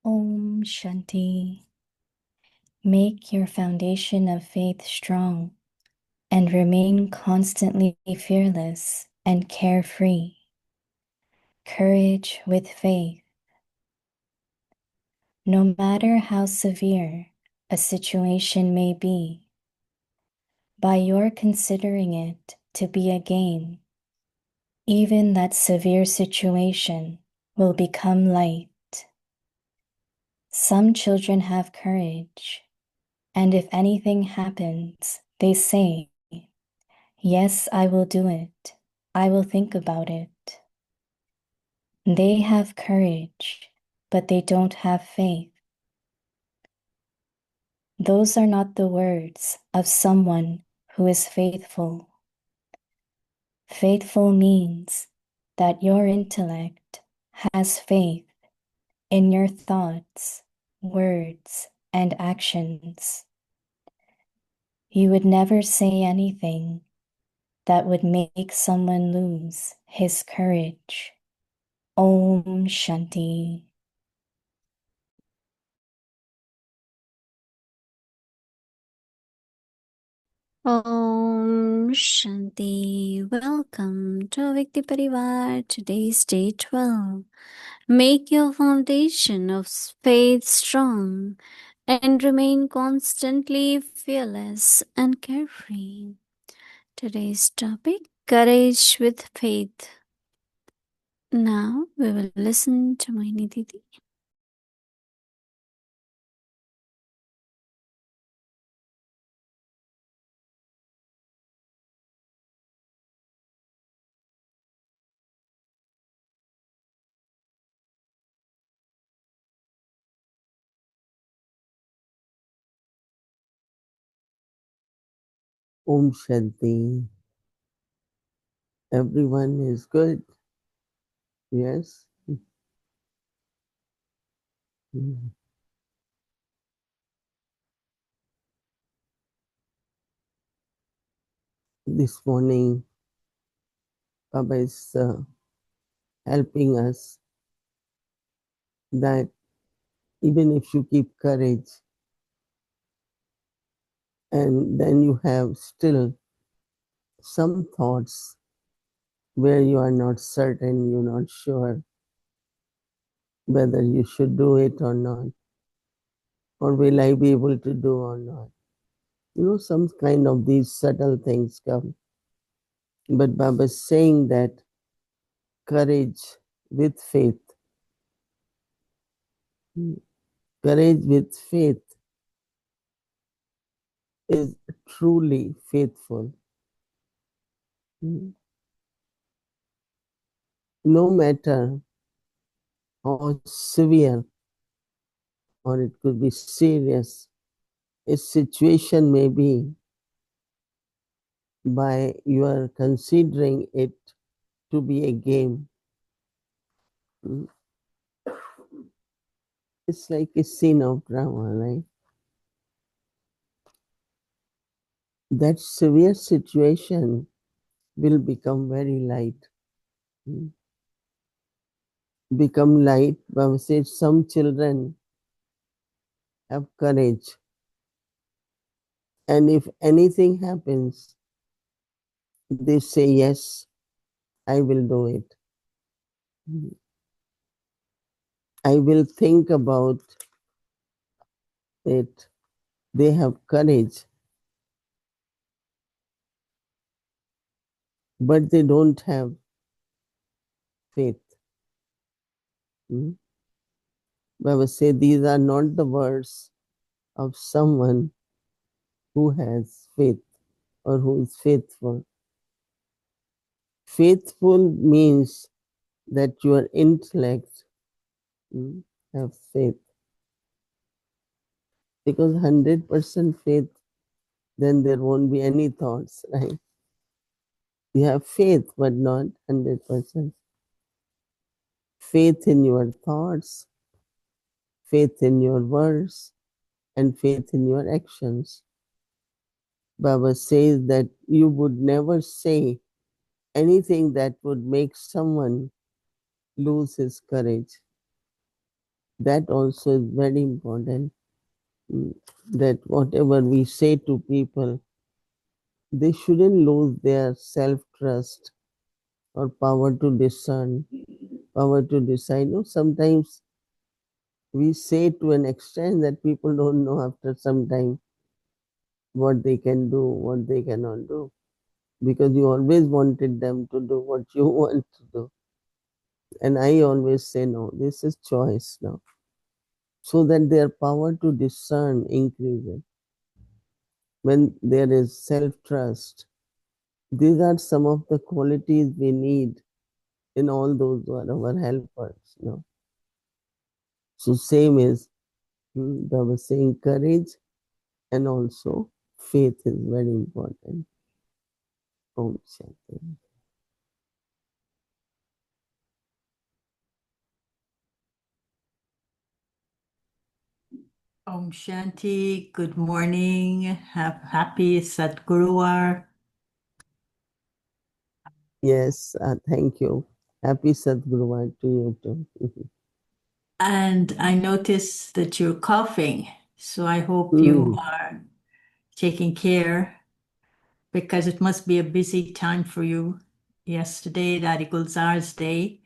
Om Shanti. Make your foundation of faith strong and remain constantly fearless and carefree. Courage with faith. No matter how severe a situation may be, by your considering it to be a game, even that severe situation will become light. Some children have courage, and if anything happens, they say, "Yes, I will do it. I will think about it." They have courage, but they don't have faith. Those are not the words of someone who is faithful. Faithful means that your intellect has faith in your thoughts, words, and actions. You would never say anything that would make someone lose his courage. Om Shanti. Om Shanti. Welcome to Vikti Parivar. Today's day 12. Make your foundation of faith strong and remain constantly fearless and carefree. Today's topic, courage with faith. Now we will listen to Mohini Didi. Om Shanti. Everyone is good. Yes. This morning, Baba is helping us that even if you keep courage and then you have still some thoughts where you are not certain, you're not sure whether you should do it or not, or will I be able to do or not. Some kind of these subtle things come. But Baba is saying that courage with faith, courage with faith is truly faithful. No matter how severe or it could be serious a situation may be, by your considering it to be a game, it's like a scene of drama, right? That severe situation will become very light. Become light. Baba said some children have courage, and if anything happens, they say, "Yes, I will do it. I will think about it." They have courage, but they don't have faith. Baba said these are not the words of someone who has faith or who is faithful. Faithful means that your intellect have faith. Because 100% faith, then there won't be any thoughts, right? You have faith, but not 100%. Faith in your thoughts, faith in your words, and faith in your actions. Baba says that you would never say anything that would make someone lose his courage. That also is very important. That whatever we say to people, they shouldn't lose their self-trust or power to discern, power to decide. No, sometimes we say to an extent that people don't know after some time what they can do, what they cannot do, because you always wanted them to do what you want to do. And I always say, no, this is choice now, so that their power to discern increases. When there is self trust, these are some of the qualities we need in all those who are our helpers. So, same is Baba saying courage and also faith is very important. Om Shanti. Om Shanti, good morning. Happy Sadguruvar. Yes, thank you. Happy Sadguru to you too. And I notice that you're coughing, so I hope you Mm. are taking care because it must be a busy time for you. Yesterday, Daddy Gulzar's day,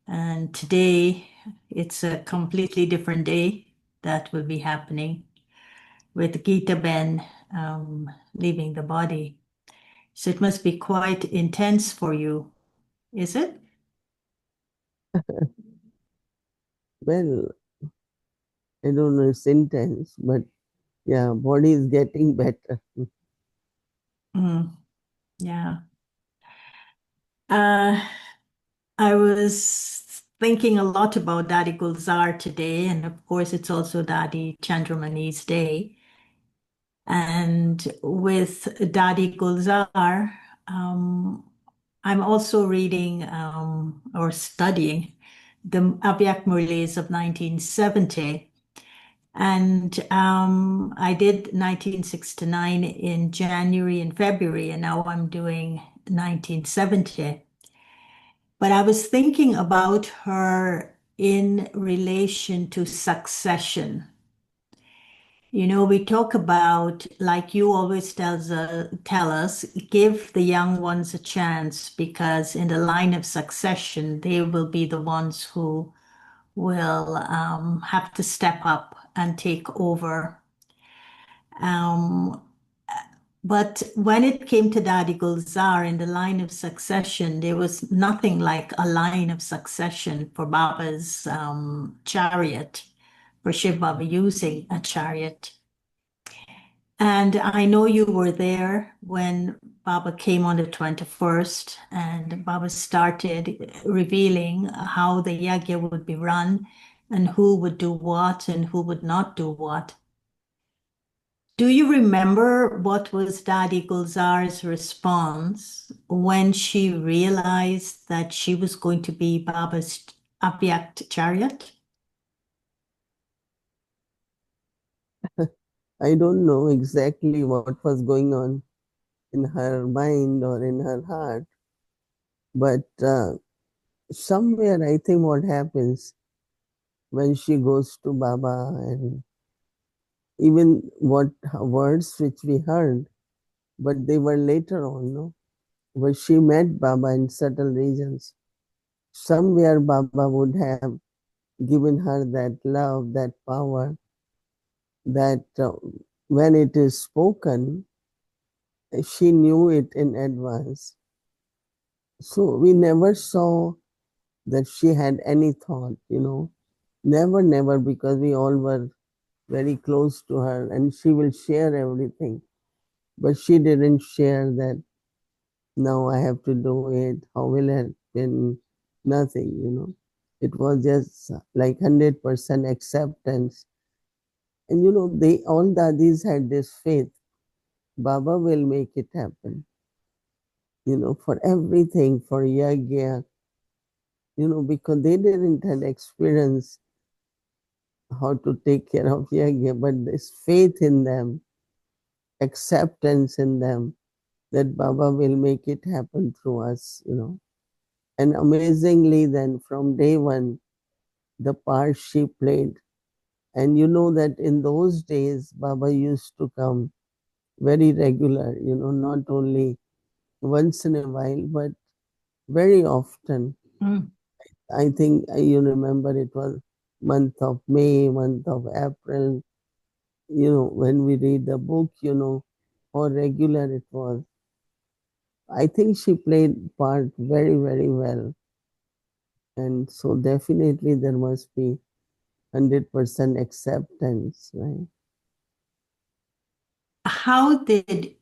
and today it's a completely different day that will be happening with Gita Ben leaving the body. So it must be quite intense for you, is it? Well, I don't know, it's intense, but yeah, body is getting better. Mm, yeah. Uh, I was thinking a lot about Daddy Gulzar today, and of course, it's also Daddy Chandramani's day. And with Daddy Gulzar, I'm also reading or studying the Abyak Murlis of 1970. And I did 1969 in January and February, and now I'm doing 1970. But I was thinking about her in relation to succession. You know, we talk about, like you always tell us, give the young ones a chance because in the line of succession, they will be the ones who will have to step up and take over. Um, but when it came to Daddy Gulzar in the line of succession, there was nothing like a line of succession for Baba's chariot, for Shiv Baba using a chariot. And I know you were there when Baba came on the 21st, and Baba started revealing how the yagya would be run and who would do what and who would not do what. Do you remember what was Daddy Gulzar's response when she realized that she was going to be Baba's Abhyakt chariot? I don't know exactly what was going on in her mind or in her heart, but somewhere I think what happens when she goes to Baba and even what words which we heard, but they were later on, no? Where she met Baba in certain regions. Somewhere Baba would have given her that love, that power, that when it is spoken, she knew it in advance. So we never saw that she had any thought. Never, never, because we all were very close to her and she will share everything. But she didn't share that now I have to do it. How will it been? Nothing. It was just like 100% acceptance. And they all dadis had this faith. Baba will make it happen. For everything, for yagya, because they didn't have experience how to take care of yagya, but this faith in them, acceptance in them, that Baba will make it happen through us. And amazingly, then from day one, the part she played. And you know that in those days, Baba used to come very regular, not only once in a while, but very often. Mm, I think you remember it was month of May, month of April, when we read the book, how regular it was. I think she played part very, very well. And so definitely there must be 100% acceptance, right? how did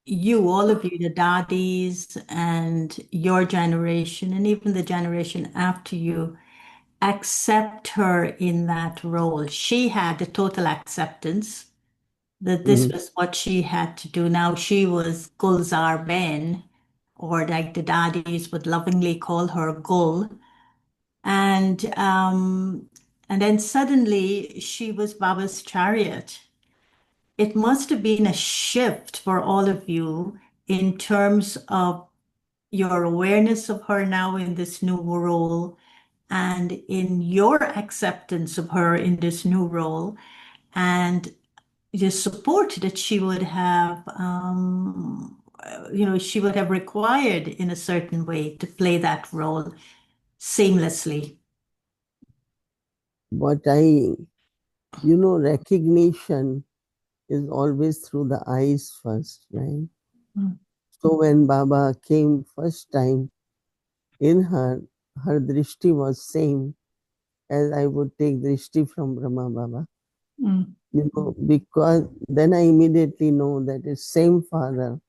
you, all of you, the daddies and your generation, and even the generation after you, accept her in that role? She had the total acceptance that this Mhm. was what she had to do. Now she was Gulzar Ben, or like the daddies would lovingly call her Gul. And and then suddenly she was Baba's chariot. It must have been a shift for all of you in terms of your awareness of her now in this new role and in your acceptance of her in this new role and the support that she would have, she would have required in a certain way to play that role seamlessly. But recognition is always through the eyes first, right? Mm, So when Baba came first time in her drishti was same as I would take drishti from Brahma Baba. mm, Because then I immediately know that it's same father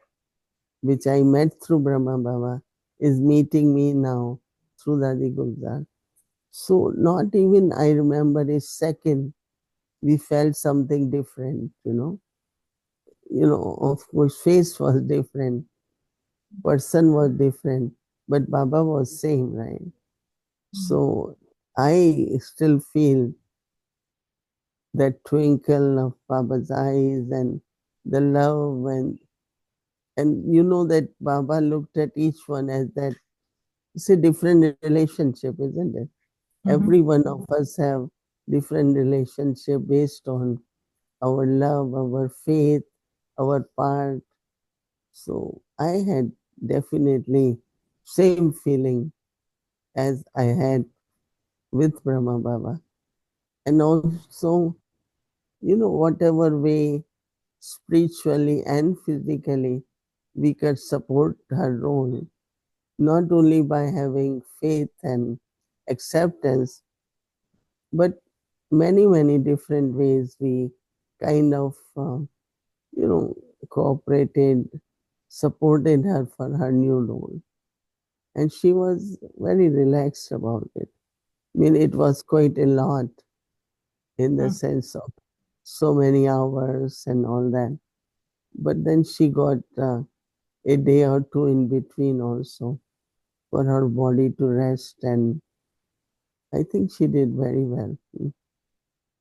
which I met through Brahma Baba is meeting me now through Dadi Gulzar. So not even I remember a second we felt something different, of course face was different, person was different, but Baba was same, right? mm. So I still feel that twinkle of Baba's eyes and the love and you know that Baba looked at each one as that it's a different relationship, isn't it? Mhm. Every one of us have different relationship based on our love, our faith, our part. So I had definitely same feeling as I had with Brahma Baba. And also, whatever way spiritually and physically we could support her role, not only by having faith and acceptance, but many, many different ways we kind of, you know, cooperated, supported her for her new role. And she was very relaxed about it. I mean, it was quite a lot in the Mm. sense of so many hours and all that. But then she got a day or two in between also for her body to rest, and I think she did very well.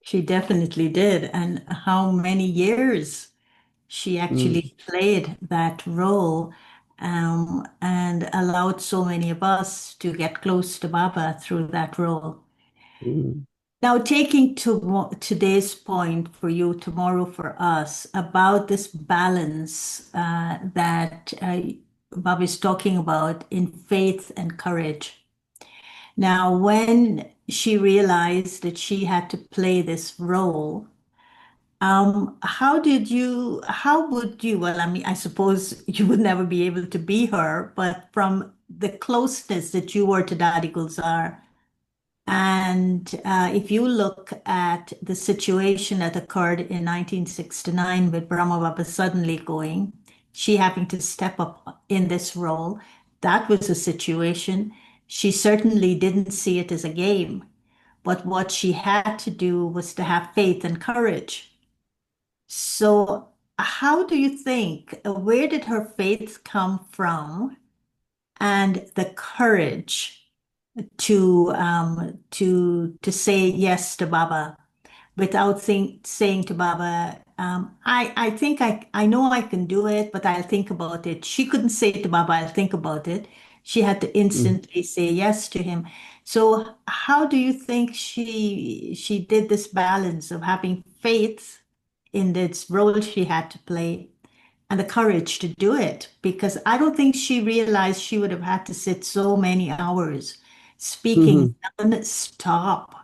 She definitely did. And how many years she Mm, actually played that role and allowed so many of us to get close to Baba through that role. mm, Now, taking to today's point for you, tomorrow for us, about this balance that Baba is talking about in faith and courage. Now, when she realized that she had to play this role, how would you, well, I mean, I suppose you would never be able to be her, but from the closeness that you were to Daddy Gulzar, and if you look at the situation that occurred in 1969 with Brahma Baba suddenly going, she having to step up in this role, that was a situation. She certainly didn't see it as a game, but what she had to do was to have faith and courage. So, how do you think, where did her faith come from and the courage to say yes to Baba without saying to Baba, I think I know I can do it, but I'll think about it. She couldn't say to Baba, I'll think about it. She had to Mm. instantly say yes to him. So how do you think she did this balance of having faith in this role she had to play and the courage to do it? Because I don't think she realized she would have had to sit so many hours speaking non-stop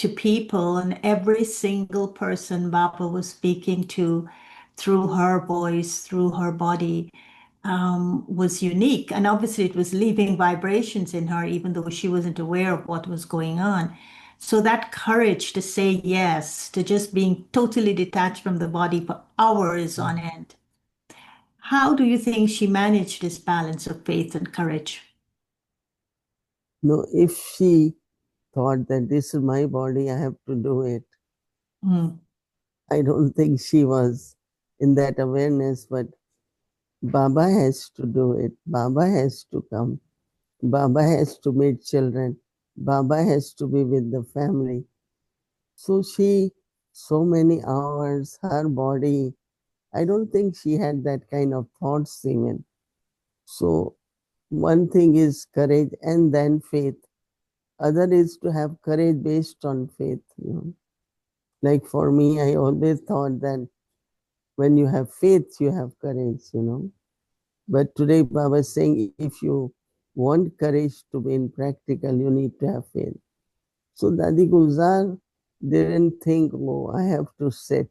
to people, and every single person Baba was speaking to through her voice, through her body, was unique. And obviously, it was leaving vibrations in her, even though she wasn't aware of what was going on. So, that courage to say yes, to just being totally detached from the body for hours on end. How do you think she managed this balance of faith and courage? No, if she thought that this is my body, I have to do it, Mm, I don't think she was in that awareness, but Baba has to do it. Baba has to come. Baba has to meet children. Baba has to be with the family. So she, so many hours, her body, I don't think she had that kind of thoughts even. So one thing is courage and then faith. Other is to have courage based on faith. Like for me, I always thought that when you have faith, you have courage. But today Baba is saying if you want courage to be in practical, you need to have faith. So Dadi Gulzar didn't think, oh, I have to sit.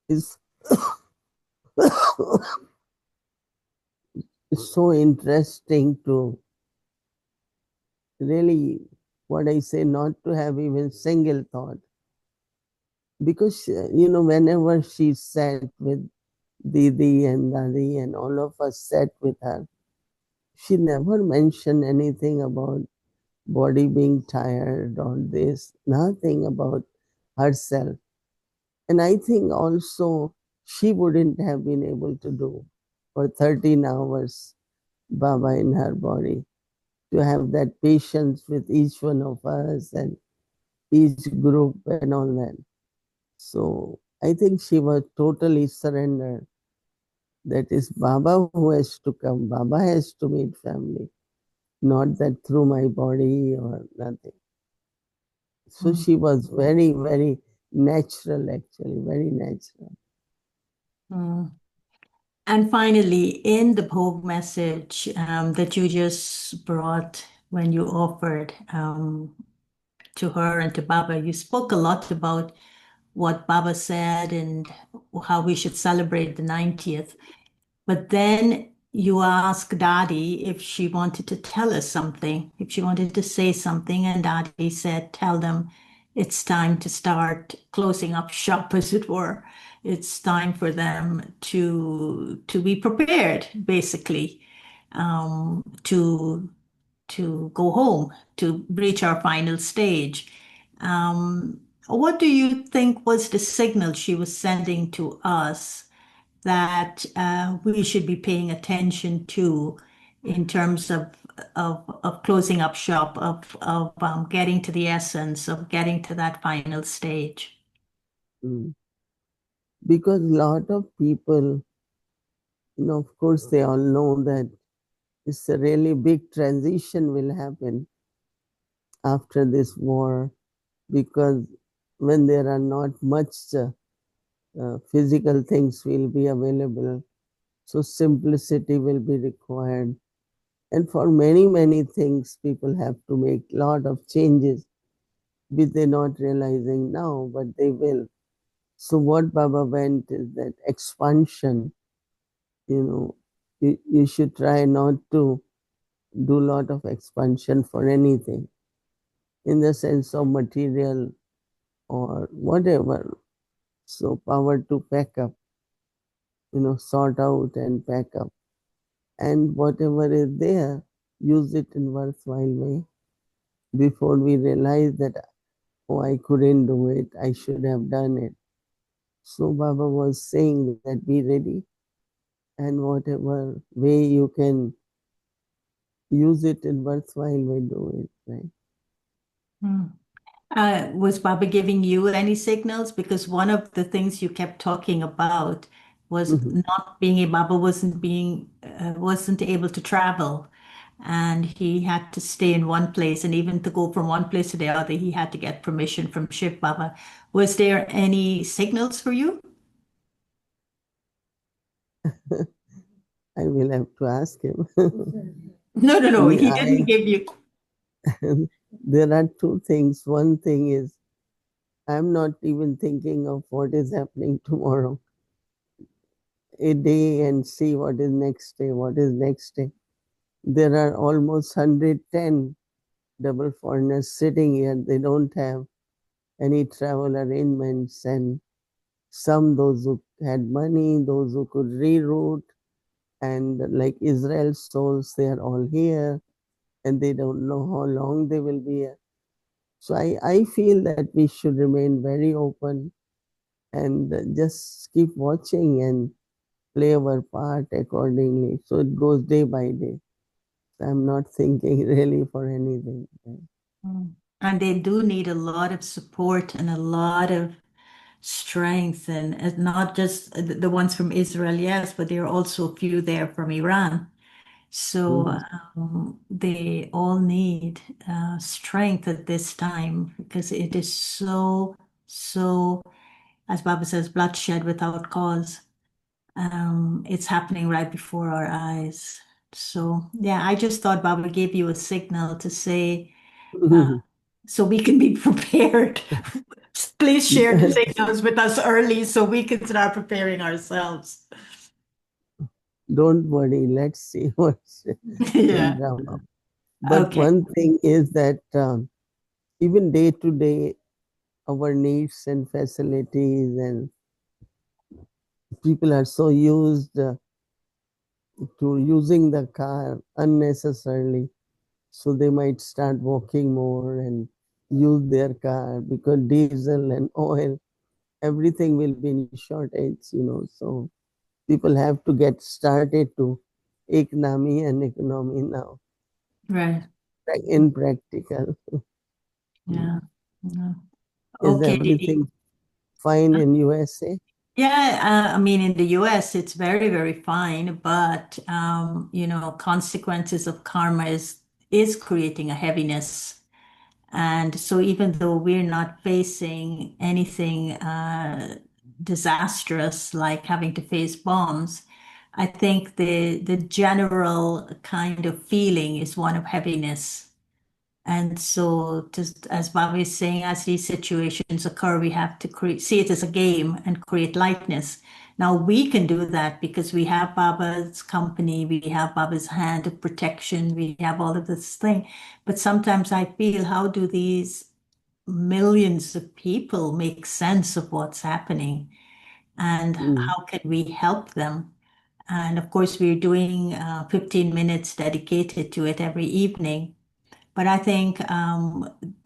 It's, it's so interesting to really, what I say, not to have even single thought. Because, whenever she sat with Didi and Dadi and all of us sat with her, she never mentioned anything about body being tired or this, nothing about herself. And I think also she wouldn't have been able to do for 13 hours Baba in her body, to have that patience with each one of us and each group and all that. So I think she was totally surrendered. That is Baba who has to come. Baba has to meet family, not that through my body or nothing. So mm, she was very, very natural, actually, very natural. mm. And finally, in the Bhog message that you just brought when you offered to her and to Baba, you spoke a lot about what Baba said and how we should celebrate the 90th. But then you asked Dadi if she wanted to tell us something, if she wanted to say something, and Dadi said, tell them it's time to start closing up shop, as it were. It's time for them to be prepared, basically, to go home, to reach our final stage. What do you think was the signal she was sending to us that we should be paying attention to in terms of closing up shop, of getting to the essence, of getting to that final stage? Mm. Because a lot of people, of course, they all know that it's a really big transition will happen after this war, because when there are not much physical things will be available, so simplicity will be required. And for many, many things, people have to make a lot of changes, which they're not realizing now, but they will. So what Baba went is that expansion, you know, you should try not to do a lot of expansion for anything in the sense of material or whatever. So power to pack up, sort out and pack up. And whatever is there, use it in worthwhile way before we realize that, oh, I couldn't do it, I should have done it. So Baba was saying that be ready, and whatever way you can use it in worthwhile way, do it, right? Hmm. Was Baba giving you any signals? Because one of the things you kept talking about was Mhm. not being a Baba wasn't able to travel, and he had to stay in one place, and even to go from one place to the other, he had to get permission from Shiv Baba. Was there any signals for you? I will have to ask him. No, no, no. Me, He didn't I give you. there are two things. One thing is I'm not even thinking of what is happening tomorrow. A day and see what is next day, what is next day. There are almost 110 double foreigners sitting here. They don't have any travel arrangements, and some those who had money, those who could reroute, and like Israel souls, they are all here, and they don't know how long they will be here. So I feel that we should remain very open and just keep watching and play our part accordingly. So it goes day by day. I'm not thinking really for anything. Mm. And they do need a lot of support and a lot of strength, and not just the ones from Israel, yes, but there are also a few there from Iran. So Mhm. they all need strength at this time because it is so, as Baba says, bloodshed without cause. It's happening right before our eyes. So yeah, I just thought Baba gave you a signal to say, uh, so we can be prepared. Please share the signals with us early so we can start preparing ourselves. Don't worry, let's see what will Yeah. drum up. But Okay. one thing is that even day to day, our needs and facilities and people are so used to using the car unnecessarily. So they might start walking more and use their car because diesel and oil, everything will be in shortage. So people have to get started to economy and economy now Right. in practical. Yeah. Yeah. Is Okay, Didi. everything fine in USA? Yeah, I mean, in the US, it's very, very fine, but consequences of karma is creating a heaviness. And so even though we're not facing anything disastrous like having to face bombs, I think the general kind of feeling is one of heaviness. And so, just as Bobby is saying, as these situations occur, we have to see it as a game and create lightness. Now, we can do that because we have Baba's company, we have Baba's hand of protection, we have all of this thing. But sometimes I feel, how do these millions of people make sense of what's happening? And Mm, how can we help them? And of course, we're doing 15 minutes dedicated to it every evening. But I think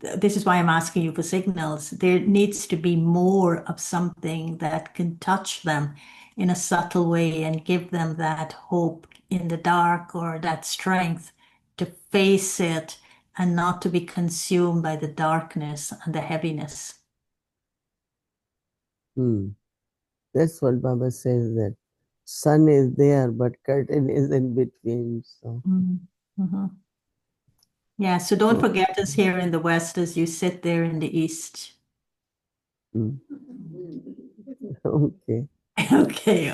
this is why I'm asking you for signals. There needs to be more of something that can touch them in a subtle way and give them that hope in the dark or that strength to face it and not to be consumed by the darkness and the heaviness. mm. That's what Baba says, that sun is there, but curtain is in between. So, Mhm. Yeah, so don't so forget us here in the West as you sit there in the East. mm. Okay. Okay.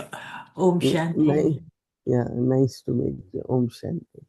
Om Shanti. Nice. Yeah, nice to meet you. Om Shanti.